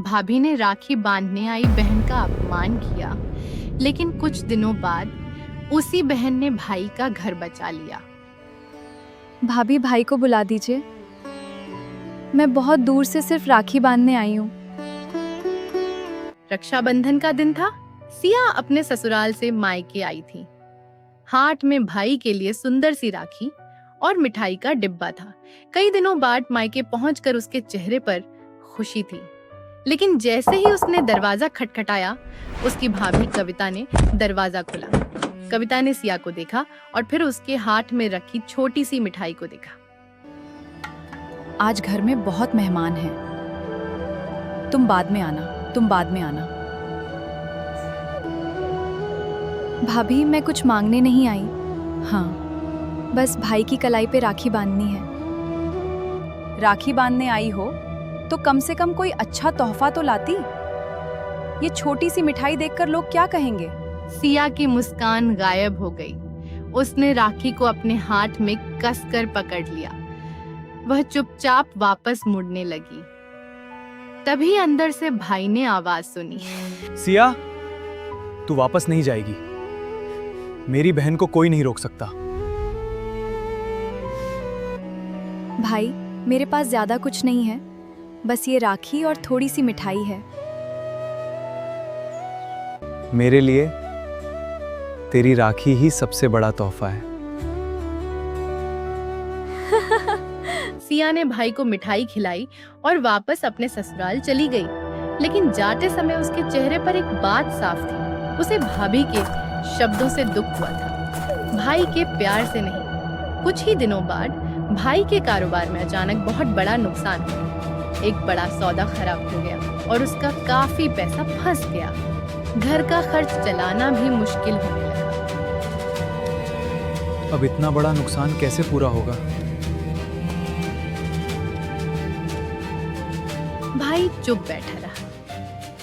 भाभी ने राखी बांधने आई बहन का अपमान किया, लेकिन कुछ दिनों बाद उसी बहन ने भाई का घर बचा लिया। भाभी, भाई को बुला दीजिए। मैं बहुत दूर से सिर्फ राखी बांधने आई हूँ। रक्षाबंधन का दिन था। सिया अपने ससुराल से मायके आई थी। हाथ में भाई के लिए सुंदर सी राखी और मिठाई का डिब्बा था। कई दिनों बाद मायके पहुंचकर उसके चेहरे पर खुशी थी, लेकिन जैसे ही उसने दरवाजा खटखटाया, उसकी भाभी कविता ने दरवाजा खोला। कविता ने सिया को देखा और फिर उसके हाथ में रखी छोटी सी मिठाई को देखा। आज घर में बहुत मेहमान हैं। तुम बाद में आना। भाभी, मैं कुछ मांगने नहीं आई। हाँ, बस भाई की कलाई पे राखी बांधनी है। राखी बांधने आई हो तो कम से कम कोई अच्छा तोहफा तो लाती। ये छोटी सी मिठाई देखकर लोग क्या कहेंगे? सिया की मुस्कान गायब हो गई। उसने राखी को अपने हाथ में कसकर पकड़ लिया। वह चुपचाप वापस मुड़ने लगी। तभी अंदर से भाई ने आवाज सुनी। सिया, तू वापस नहीं जाएगी। मेरी बहन को कोई नहीं रोक सकता। भाई, मेरे पास ज्यादा कुछ नहीं है, बस ये राखी और थोड़ी सी मिठाई है। मेरे लिए तेरी राखी ही सबसे बड़ा तोहफा है। सिया ने भाई को मिठाई खिलाई और वापस अपने ससुराल चली गई, लेकिन जाते समय उसके चेहरे पर एक बात साफ थी। उसे भाभी के शब्दों से दुख हुआ था, भाई के प्यार से नहीं। कुछ ही दिनों बाद भाई के कारोबार में अचानक बहुत बड़ा नुकसान हुआ। एक बड़ा सौदा खराब हो गया और उसका काफी पैसा फंस गया। घर का खर्च चलाना भी मुश्किल होने लगा। अब इतना बड़ा नुकसान कैसे पूरा होगा? भाई चुप बैठा रहा।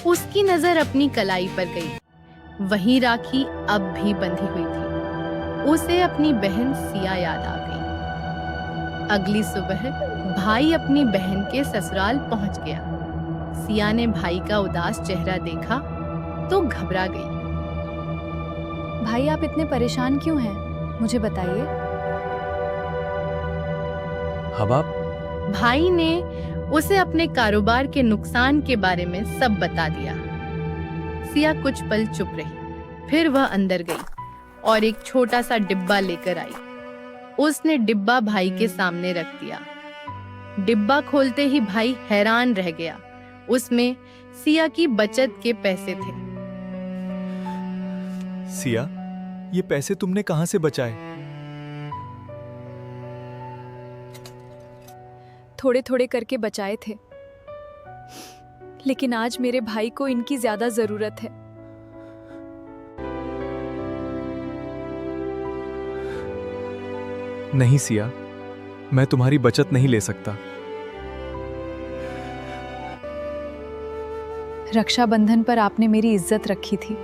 उसकी नजर अपनी कलाई पर गई। वही राखी अब भी बंधी हुई थी। उसे अपनी बहन सिया याद आ गई। अगली सुबह भाई अपनी बहन के ससुराल पहुंच गया। सिया ने भाई का उदास चेहरा देखा तो घबरा गई। भाई, आप इतने परेशान क्यों हैं? मुझे बताइए। हबाब, भाई ने उसे अपने कारोबार के नुकसान के बारे में सब बता दिया। सिया कुछ पल चुप रही, फिर वह अंदर गई और एक छोटा सा डिब्बा लेकर आई। उसने डिब्बा भाई के सामने रख दिया। डिब्बा खोलते ही भाई हैरान रह गया। उसमें सिया की बचत के पैसे थे। सिया, ये पैसे तुमने कहां से बचाए? थोड़े थोड़े करके बचाए थे, लेकिन आज मेरे भाई को इनकी ज्यादा जरूरत है। नहीं सिया, मैं तुम्हारी बचत नहीं ले सकता। रक्षाबंधन पर आपने मेरी इज्जत रखी थी।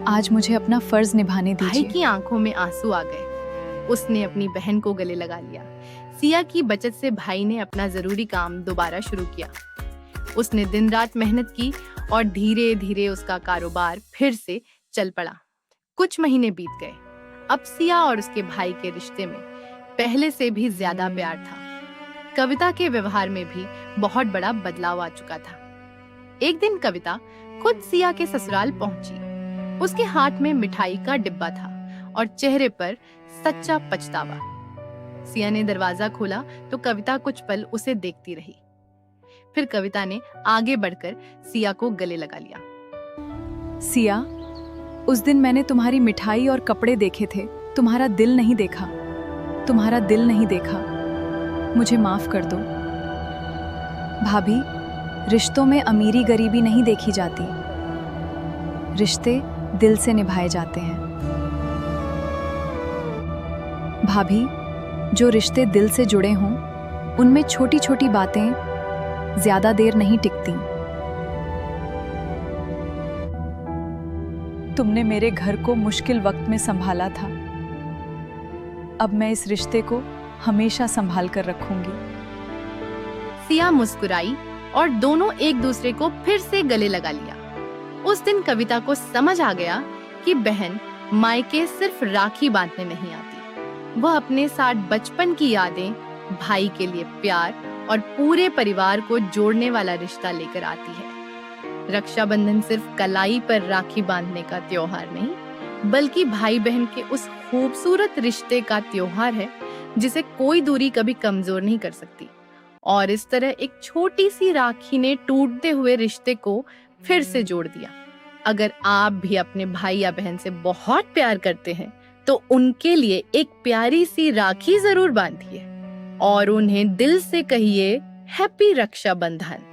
आज मुझे अपना फर्ज निभाने भाई दीजिए। की आंखों में आंसू आ गए। उसने अपनी बहन को गले लगा लिया। सिया की बचत से भाई ने अपना जरूरी काम दोबारा शुरू किया। उसने दिन रात मेहनत की और धीरे धीरे उसका कारोबार फिर से चल पड़ा। कुछ महीने बीत गए। अब सिया और उसके भाई के रिश्ते में पहले से भी ज्यादा प्यार था। कविता के व्यवहार में भी बहुत बड़ा बदलाव आ चुका था। एक दिन कविता खुद सिया के ससुराल पहुंची। उसके हाथ में मिठाई का डिब्बा था और चेहरे पर सच्चा पछतावा। सिया ने दरवाजा खोला तो कविता कुछ पल उसे देखती रही। फिर कविता ने आगे बढ़कर सिया को गले लगा लिया। सिया, उस दिन मैंने तुम्हारी मिठाई और कपड़े देखे थे, तुम्हारा दिल नहीं देखा। मुझे माफ कर दो। भाभी, रिश्तों में अमीरी गरीबी नहीं देखी जाती। रिश्ते दिल से निभाए जाते हैं। भाभी, जो रिश्ते दिल से जुड़े हों, उनमें छोटी छोटी बातें ज्यादा देर नहीं टिकती। तुमने मेरे घर को मुश्किल वक्त में संभाला था। अब मैं इस रिश्ते को हमेशा संभाल कर रखूंगी। सिया मुस्कुराई और दोनों एक दूसरे को फिर से गले लगा लिया। उस दिन कविता को समझ आ गया कि बहन मायके सिर्फ राखी बांधने नहीं आती, वह अपने साथ बचपन की यादें, भाई के लिए प्यार और पूरे परिवार को जोड़ने वाला रिश्ता लेकर आती है। रक्षाबंधन सिर्फ कलाई पर राखी बांधने का त्योहार नहीं, बल्कि भाई बहन के उस खूबसूरत रिश्ते का त्योहार है जिसे कोई दूरी कभी कमजोर नहीं कर सकती। और इस तरह एक छोटी सी राखी ने टूटते हुए रिश्ते को फिर से जोड़ दिया। अगर आप भी अपने भाई या बहन से बहुत प्यार करते हैं तो उनके लिए एक प्यारी सी राखी जरूर बांधिए और उन्हें दिल से कहिए हैप्पी रक्षाबंधन।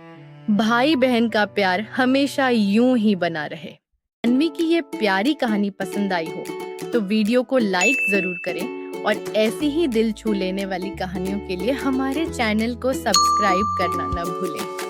भाई बहन का प्यार हमेशा यूं ही बना रहे। अन्वी की ये प्यारी कहानी पसंद आई हो तो वीडियो को लाइक जरूर करें और ऐसी ही दिल छू लेने वाली कहानियों के लिए हमारे चैनल को सब्सक्राइब करना न भूलें।